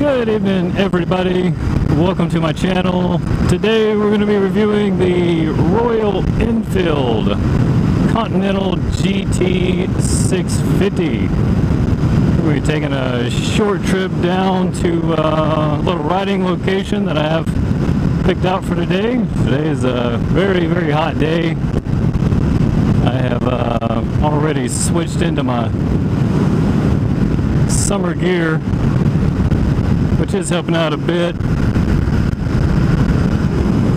Good evening, everybody. Welcome to my channel. Today we're going to be reviewing the Royal Enfield Continental GT650. We're taking a short trip down to a little riding location that I have picked out for today. Today is a very, very hot day. I have already switched into my summer gear, which is helping out a bit.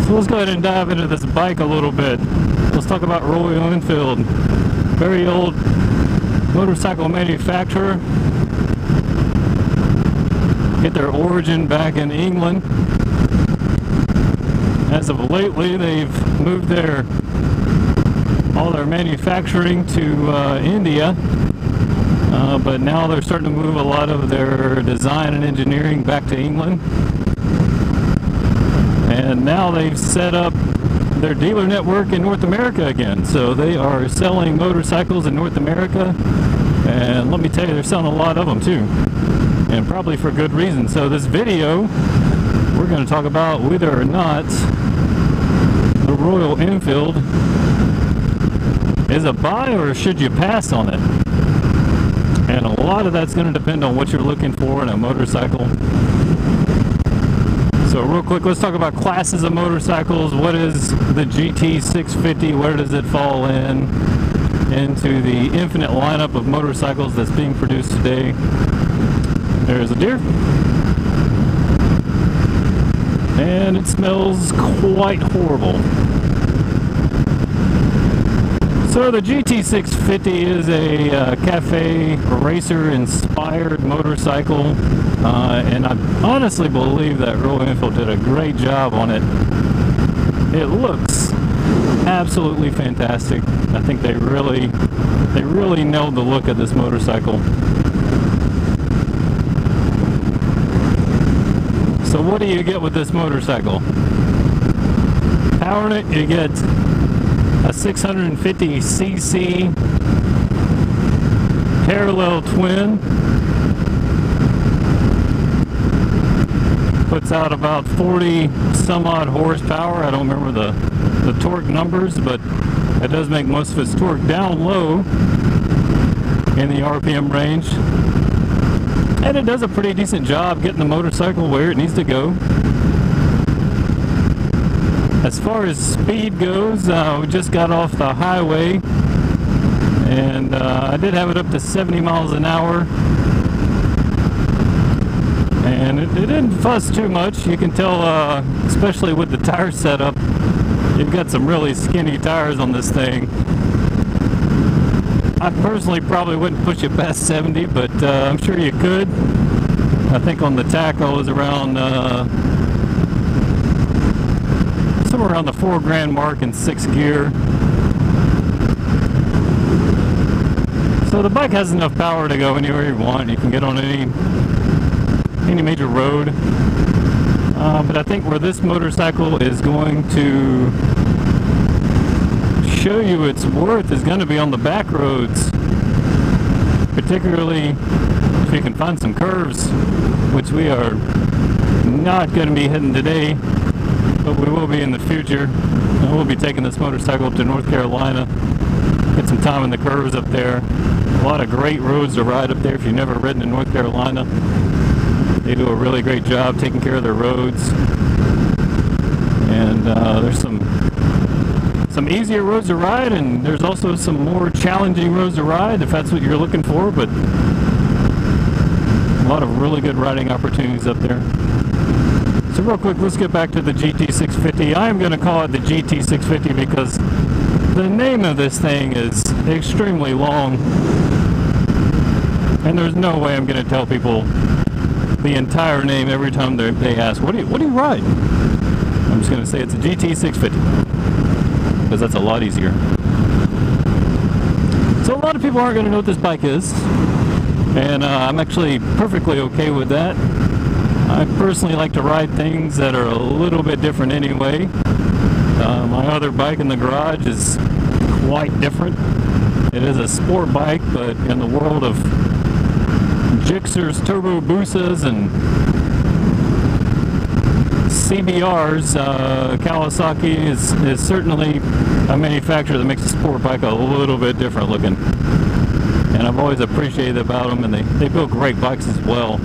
So let's go ahead and dive into this bike a little bit. Let's talk about Royal Enfield. Very old motorcycle manufacturer. Get their origin back in England. As of lately, they've moved all their manufacturing to India. But now they're starting to move a lot of their design and engineering back to England. And now they've set up their dealer network in North America again. So they are selling motorcycles in North America. And let me tell you, they're selling a lot of them too. And probably for good reason. So this video, we're going to talk about whether or not the Royal Enfield is a buy or should you pass on it. And a lot of that's going to depend on what you're looking for in a motorcycle. So real quick, let's talk about classes of motorcycles. What is the GT650? Where does it fall into the infinite lineup of motorcycles that's being produced today? There's a deer. And it smells quite horrible. So the GT650 is a cafe racer inspired motorcycle, and I honestly believe that Royal Enfield did a great job on it. It looks absolutely fantastic. I think they really nailed the look of this motorcycle. So what do you get with this motorcycle? Powering it, you get a 650cc parallel twin. Puts out about 40 some odd horsepower. I don't remember the torque numbers, but it does make most of its torque down low in the RPM range. And it does a pretty decent job getting the motorcycle where it needs to go. As far as speed goes, we just got off the highway, and I did have it up to 70 miles an hour, and it didn't fuss too much. You can tell, especially with the tire setup, you've got some really skinny tires on this thing. I personally probably wouldn't push it past 70, but I'm sure you could. I think on the tackle is around somewhere around the $4,000 mark in 6th gear. So the bike has enough power to go anywhere you want. You can get on any major road. But I think where this motorcycle is going to show you its worth is going to be on the back roads, particularly if you can find some curves, which we are not going to be hitting today. But we will be in the future. And we'll be taking this motorcycle up to North Carolina. Get some time in the curves up there. A lot of great roads to ride up there if you've never ridden in North Carolina. They do a really great job taking care of their roads. And there's some easier roads to ride, and there's also some more challenging roads to ride if that's what you're looking for. But a lot of really good riding opportunities up there. So real quick, let's get back to the GT650. I am going to call it the GT650 because the name of this thing is extremely long. And there's no way I'm going to tell people the entire name every time they ask, what do you ride? I'm just going to say it's a GT650 because that's a lot easier. So a lot of people aren't going to know what this bike is. And I'm actually perfectly okay with that. I personally like to ride things that are a little bit different anyway. My other bike in the garage is quite different. It is a sport bike, but in the world of Gixxers, Turbo Boosas, and CBRs, Kawasaki is certainly a manufacturer that makes a sport bike a little bit different looking. And I've always appreciated about them, and they build great bikes as well.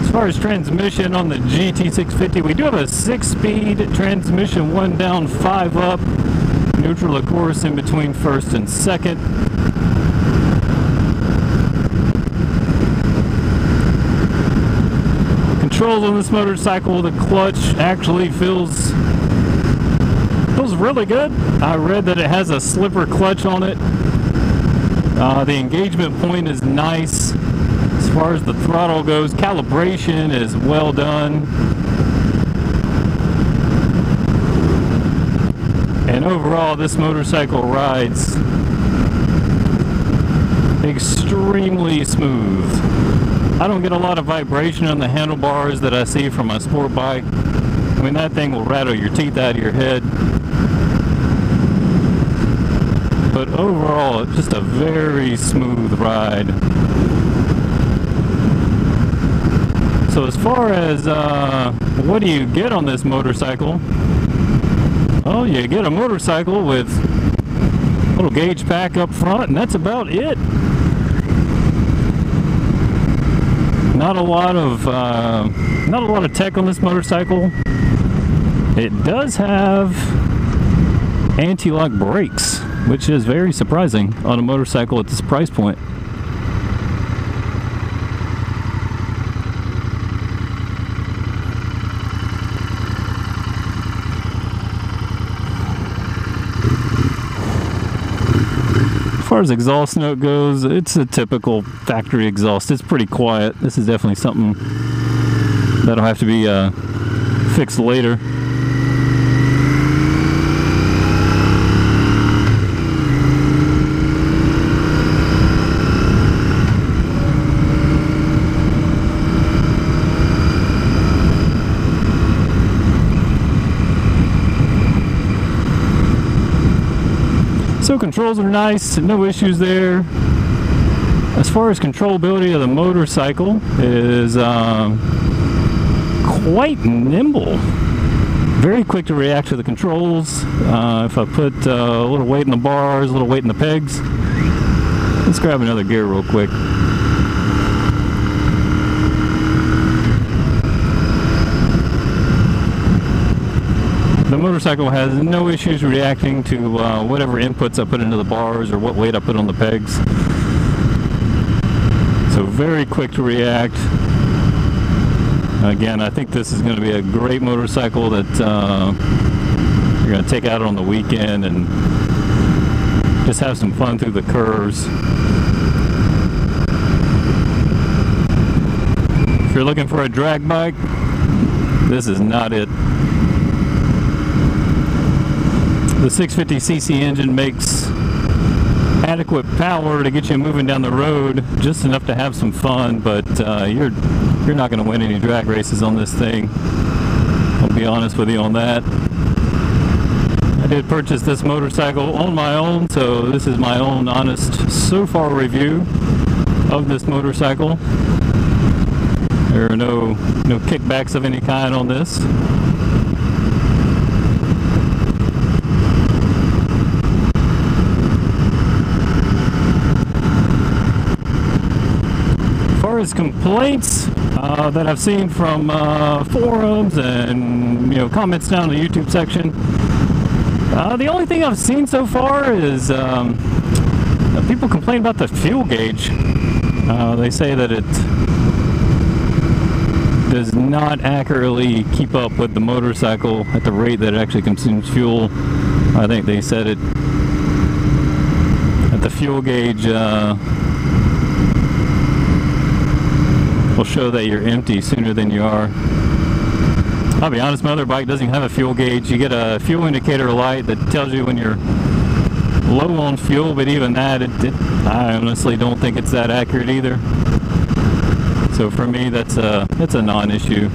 As far as transmission on the GT650, we do have a 6-speed transmission, 1 down, 5 up. Neutral, of course, in between first and second. Controls on this motorcycle, the clutch actually feels really good. I read that it has a slipper clutch on it. The engagement point is nice. As far as the throttle goes, calibration is well done. And overall, this motorcycle rides extremely smooth. I don't get a lot of vibration on the handlebars that I see from my sport bike. I mean, that thing will rattle your teeth out of your head. But overall, it's just a very smooth ride. So as far as what do you get on this motorcycle? Well, you get a motorcycle with a little gauge pack up front, and that's about it. Not a lot of tech on this motorcycle. It does have anti-lock brakes, which is very surprising on a motorcycle at this price point. As far as exhaust note goes, it's a typical factory exhaust. It's pretty quiet. This is definitely something that'll have to be fixed later. So controls are nice, no issues there. As far as controllability of the motorcycle, it is quite nimble. Very quick to react to the controls. If I put a little weight in the bars, a little weight in the pegs. Let's grab another gear real quick. The motorcycle has no issues reacting to whatever inputs I put into the bars or what weight I put on the pegs. So very quick to react. Again, I think this is going to be a great motorcycle that you're going to take out on the weekend and just have some fun through the curves. If you're looking for a drag bike, this is not it. The 650cc engine makes adequate power to get you moving down the road, just enough to have some fun, but you're not going to win any drag races on this thing. I'll be honest with you on that. I did purchase this motorcycle on my own, so this is my own honest so far review of this motorcycle. There are no kickbacks of any kind on this. As far as complaints that I've seen from forums and comments down in the YouTube section, the only thing I've seen so far is people complain about the fuel gauge. They say that it does not accurately keep up with the motorcycle at the rate that it actually consumes fuel. I think they said it at the fuel gauge will show that you're empty sooner than you are. I'll be honest, my other bike doesn't have a fuel gauge. You get a fuel indicator light that tells you when you're low on fuel, but even that, I honestly don't think it's that accurate either. So for me, that's a non-issue.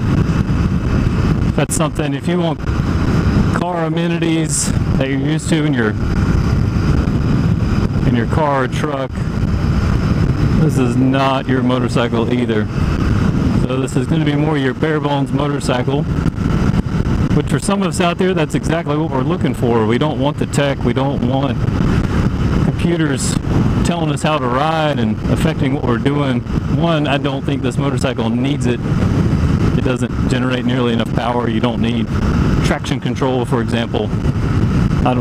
That's something, if you want car amenities that you're used to in your car or truck, this is not your motorcycle either. So So this is going to be more your bare bones motorcycle, which for some of us out there, that's exactly what we're looking for. We don't want the tech, we don't want computers telling us how to ride and affecting what we're doing. One, I don't think this motorcycle needs it. It doesn't generate nearly enough power. You don't need traction control, for example. I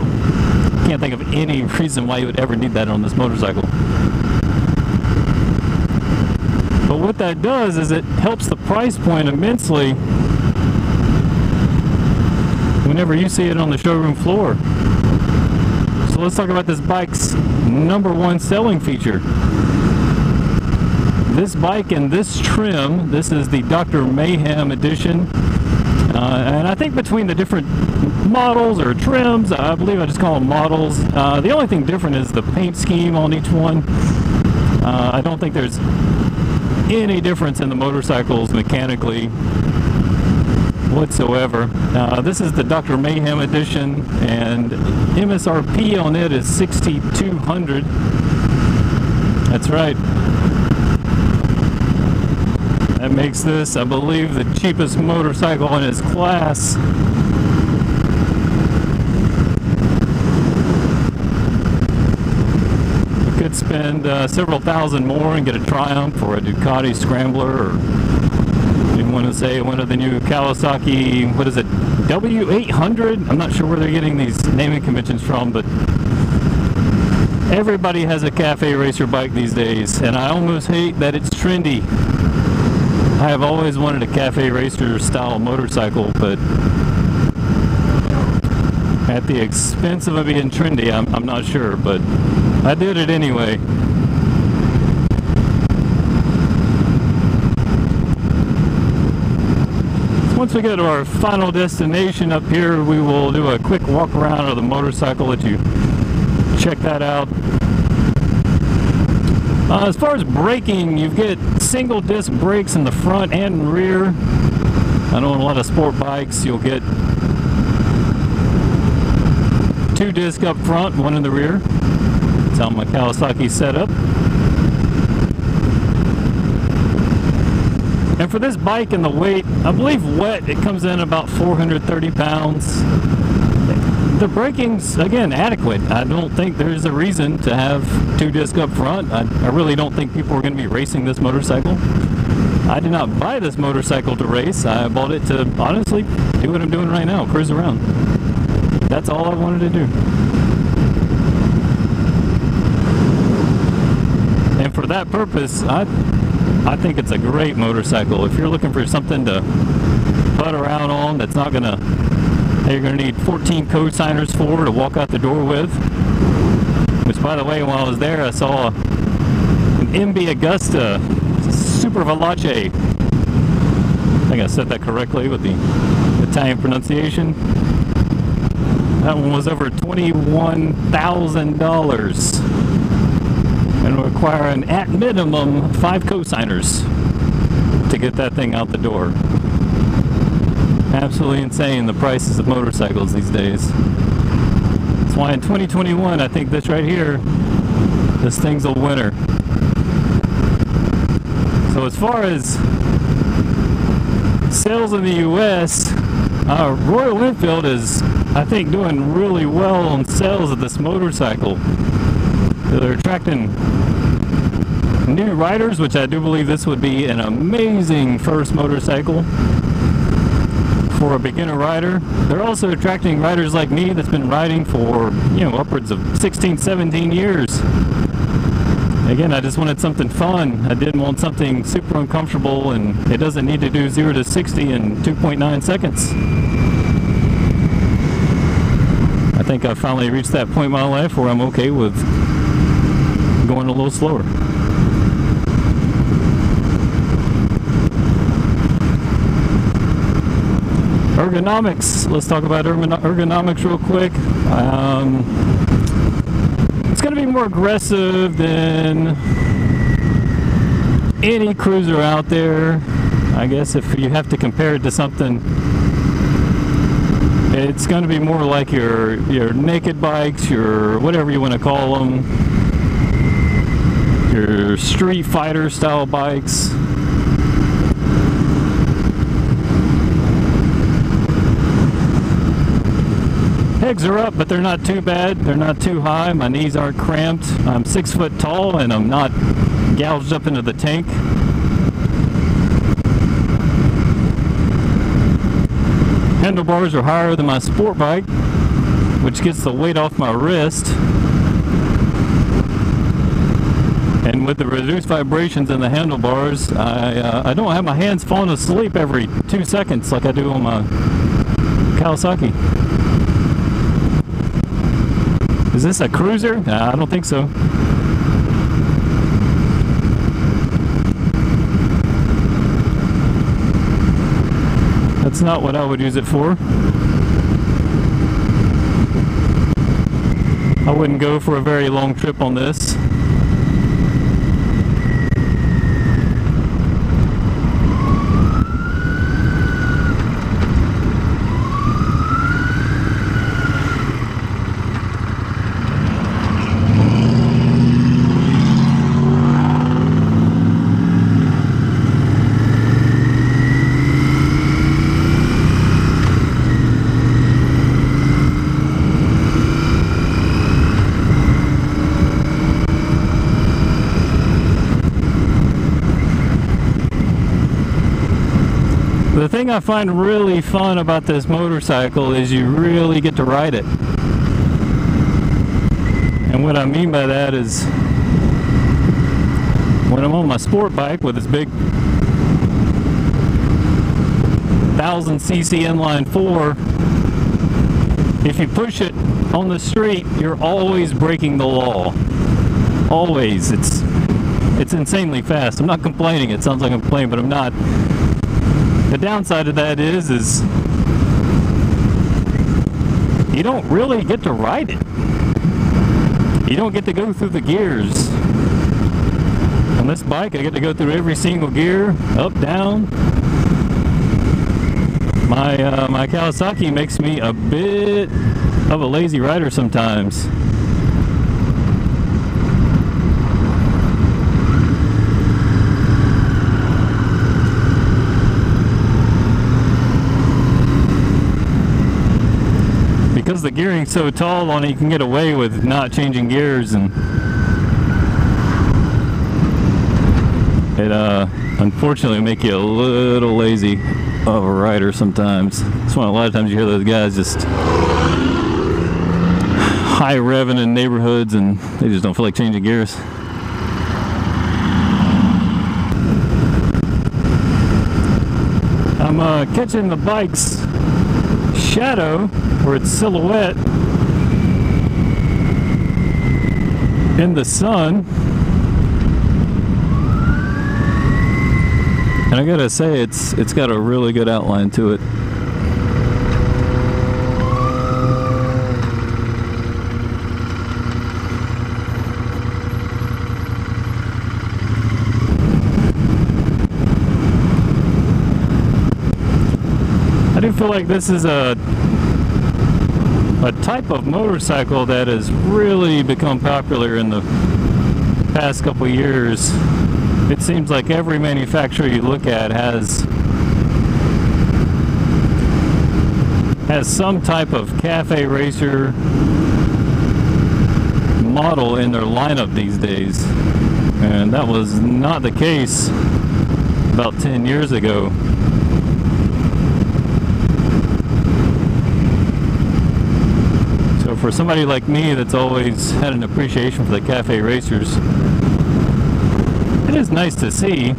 can't think of any reason why you would ever need that on this motorcycle. But what that does is it helps the price point immensely whenever you see it on the showroom floor. So let's talk about this bike's #1 selling feature. This bike in this trim, this is the Dr. Mayhem Edition. And I think between the different models or trims, I believe I just call them models. The only thing different is the paint scheme on each one. I don't think there's any difference in the motorcycles mechanically whatsoever. This is the Dr. Mayhem Edition, and MSRP on it is $6,200. That's right. That makes this, I believe, the cheapest motorcycle in its class. You could spend several thousand more and get a Triumph or a Ducati Scrambler, or you want to say one of the new Kawasaki, what is it, W800? I'm not sure where they're getting these naming conventions from, but everybody has a cafe racer bike these days, and I almost hate that it's trendy. I have always wanted a cafe racer style motorcycle, but at the expense of it being trendy, I'm not sure, but I did it anyway. Once we get to our final destination up here, we will do a quick walk around of the motorcycle, let you check that out. As far as braking, you get single disc brakes in the front and rear. I know on a lot of sport bikes you'll get 2 disc up front, 1 in the rear. That's how my Kawasaki's set up. And for this bike and the weight, I believe wet, it comes in about 430 pounds. The braking's, again, adequate. I don't think there's a reason to have 2 disc up front. I really don't think people are going to be racing this motorcycle. I did not buy this motorcycle to race. I bought it to, honestly, do what I'm doing right now, cruise around. That's all I wanted to do. And for that purpose, I think it's a great motorcycle. If you're looking for something to butt around on that's not going to, you're going to need 14 co-signers for to walk out the door with. Which, by the way, while I was there, I saw an MB Augusta Super Veloce. I think I said that correctly with the Italian pronunciation. That one was over $21,000 and will require at minimum 5 co-signers to get that thing out the door. Absolutely insane, the prices of motorcycles these days. That's why in 2021, I think this right here, this thing's a winner. So as far as sales in the US, Royal Enfield is, I think, doing really well on sales of this motorcycle. They're attracting new riders, which I do believe this would be an amazing first motorcycle for a beginner rider. They're also attracting riders like me that's been riding for, upwards of 16, 17 years. Again, I just wanted something fun. I didn't want something super uncomfortable, and it doesn't need to do 0 to 60 in 2.9 seconds. I think I've finally reached that point in my life where I'm okay with going a little slower. Ergonomics. Let's talk about ergonomics real quick. It's going to be more aggressive than any cruiser out there. I guess if you have to compare it to something, it's going to be more like your naked bikes, your whatever you want to call them, your street fighter style bikes. legs are up, but they're not too bad. They're not too high. My knees aren't cramped. I'm 6 foot tall and I'm not gouged up into the tank. Handlebars are higher than my sport bike, which gets the weight off my wrist. And with the reduced vibrations in the handlebars, I don't have my hands falling asleep every 2 seconds like I do on my Kawasaki. Is this a cruiser? Nah, I don't think so. That's not what I would use it for. I wouldn't go for a very long trip on this. The thing I find really fun about this motorcycle is you really get to ride it. And what I mean by that is when I'm on my sport bike with this big 1000cc inline 4, if you push it on the street, you're always breaking the law. Always. It's insanely fast. I'm not complaining. It sounds like I'm complaining, but I'm not. The downside of that is you don't really get to ride it. You don't get to go through the gears. On this bike, I get to go through every single gear, up, down. My Kawasaki makes me a bit of a lazy rider sometimes. Because the gearing's so tall on it, you can get away with not changing gears, and it unfortunately make you a little lazy of a rider sometimes. That's why a lot of times you hear those guys just high revving in neighborhoods and they just don't feel like changing gears. I'm catching the bike's shadow, or its silhouette, in the sun, and I gotta say it's got a really good outline to it. I do feel like this is a type of motorcycle that has really become popular in the past couple years. It seems like every manufacturer you look at has some type of cafe racer model in their lineup these days, and that was not the case about 10 years ago. For somebody like me that's always had an appreciation for the cafe racers, it is nice to see.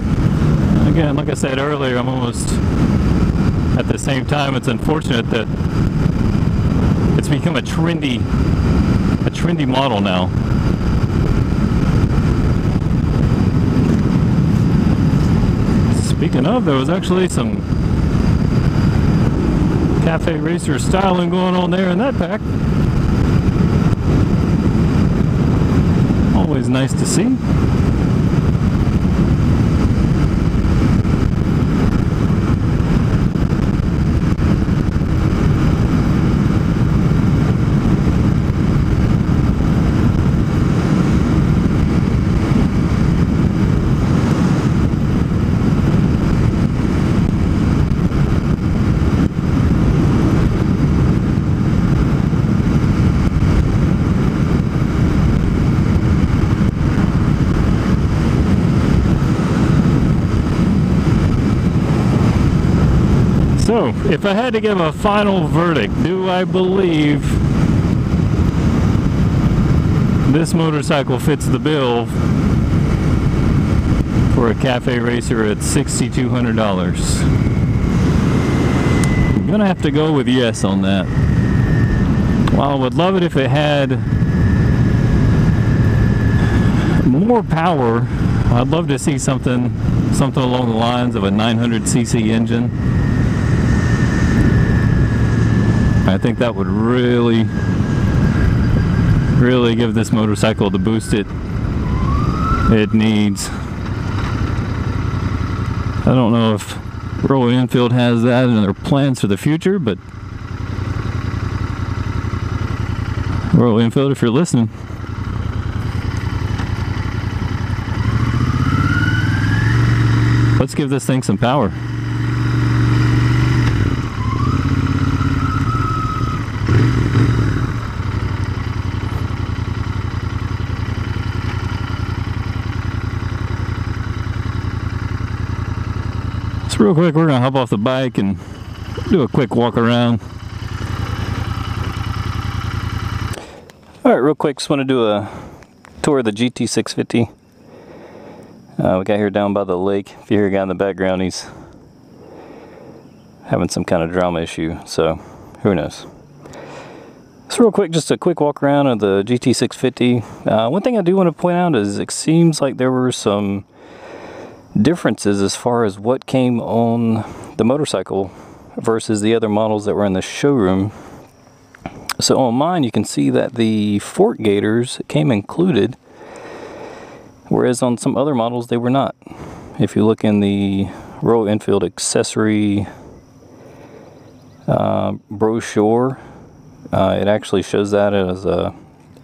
Again, like I said earlier, I'm almost at the same time. It's unfortunate that it's become a trendy model now. Speaking of, there was actually some cafe racer styling going on there in that pack. Always nice to see. So, if I had to give a final verdict, do I believe this motorcycle fits the bill for a cafe racer at $6,200? I'm gonna have to go with yes on that. While I would love it if it had more power, I'd love to see something along the lines of a 900cc engine. I think that would really give this motorcycle the boost it needs. I don't know if Royal Enfield has that in their plans for the future, but Royal Enfield, if you're listening, let's give this thing some power. So real quick, we're gonna hop off the bike and do a quick walk around. All right, real quick, just want to do a tour of the GT650. We got here down by the lake. If you hear a guy in the background, he's having some kind of drama issue, so who knows. So real quick, just a quick walk around of the GT650. One thing I do want to point out is it seems like there were some differences as far as what came on the motorcycle versus the other models that were in the showroom. So on mine, you can see that the fork gaiters came included, whereas on some other models they were not. If you look in the Royal Enfield accessory brochure, it actually shows that as a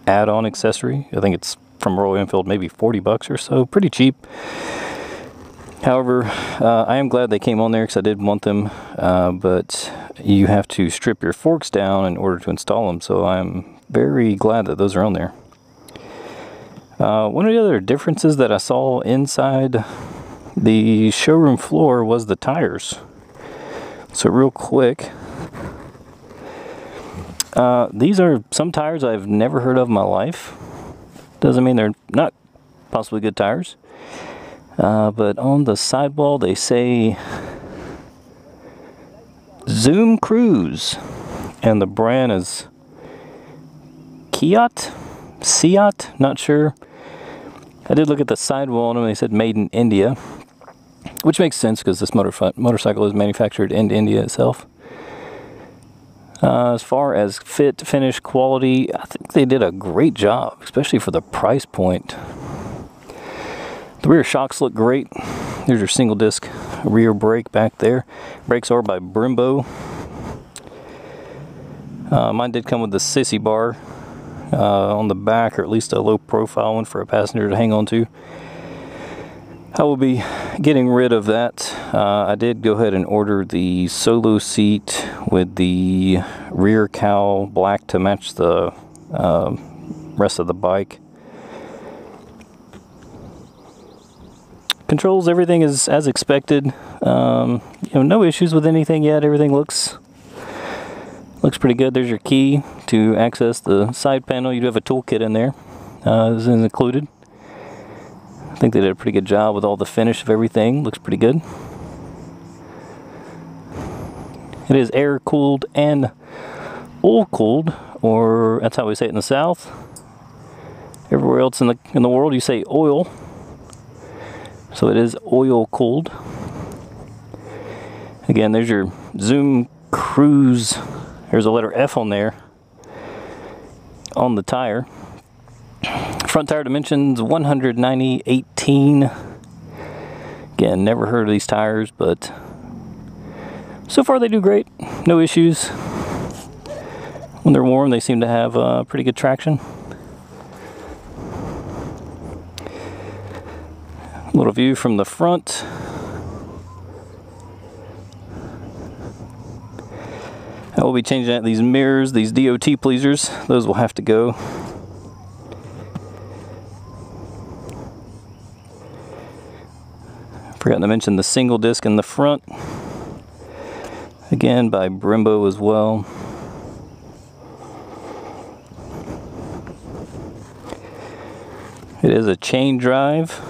add-on accessory. I think it's from Royal Enfield, maybe 40 bucks or so, pretty cheap. However, I am glad they came on there because I did want them, but you have to strip your forks down in order to install them, so I'm very glad that those are on there. One of the other differences that I saw inside the showroom floor was the tires. So real quick, these are some tires I've never heard of in my life. Doesn't mean they're not possibly good tires. But on the sidewall they say Zoom Cruise, and the brand is Seat, not sure. I did look at the sidewall and they said made in India, which makes sense because this motorcycle is manufactured in India itself. As far as fit, finish, quality, I think they did a great job, especially for the price point. The rear shocks look great. There's your single disc rear brake back there. Brakes are by Brembo. Mine did come with the sissy bar on the back, or at least a low profile one for a passenger to hang on to. I will be getting rid of that. I did go ahead and order the solo seat with the rear cowl black to match the rest of the bike. Controls, everything is as expected. No issues with anything yet. Everything looks pretty good. There's your key to access the side panel. You do have a toolkit in there. This is included. I think they did a pretty good job with all the finish of everything. Looks pretty good. It is air cooled and oil cooled, or that's how we say it in the South. Everywhere else in the world you say oil. So it is oil cooled. Again, there's your Zoom Cruise. There's a letter F on there on the tire. Front tire dimensions 190/18. Again, never heard of these tires, but so far they do great. No issues. When they're warm, they seem to have pretty good traction. A little view from the front. I will be changing out these mirrors, these DOT pleasers. Those will have to go. Forgot to mention the single disc in the front. Again by Brembo as well. It is a chain drive.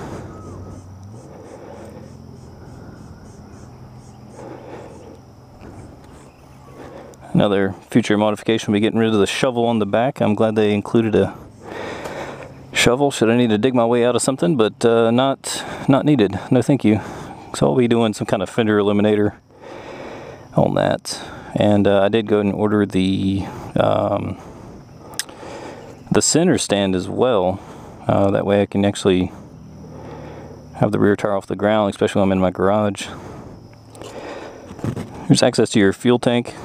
Another future modification will be getting rid of the shovel on the back. I'm glad they included a shovel should I need to dig my way out of something, but not needed. No thank you. So I'll be doing some kind of fender eliminator on that. And I did go and order the center stand as well. That way I can actually have the rear tire off the ground, especially when I'm in my garage. Here's access to your fuel tank.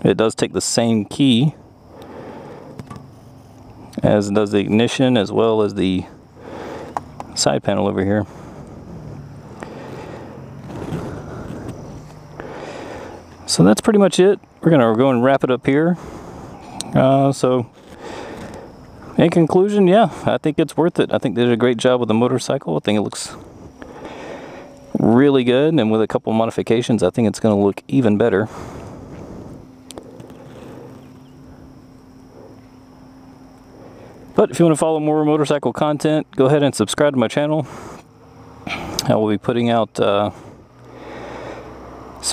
It does take the same key as does the ignition, as well as the side panel over here. So that's pretty much it. We're gonna go and wrap it up here. So in conclusion, yeah, I think it's worth it. I think they did a great job with the motorcycle. I think it looks really good, and with a couple modifications, I think it's gonna look even better. But if you want to follow more motorcycle content, go ahead and subscribe to my channel. I will be putting out some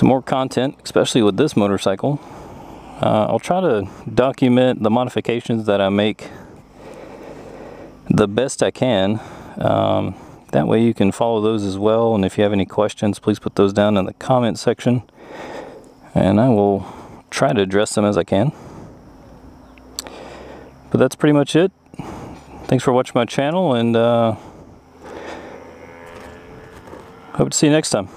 more content, especially with this motorcycle. I'll try to document the modifications that I make the best I can. That way you can follow those as well, and if you have any questions, please put those down in the comment section, and I will try to address them as I can. But that's pretty much it. Thanks for watching my channel, and hope to see you next time.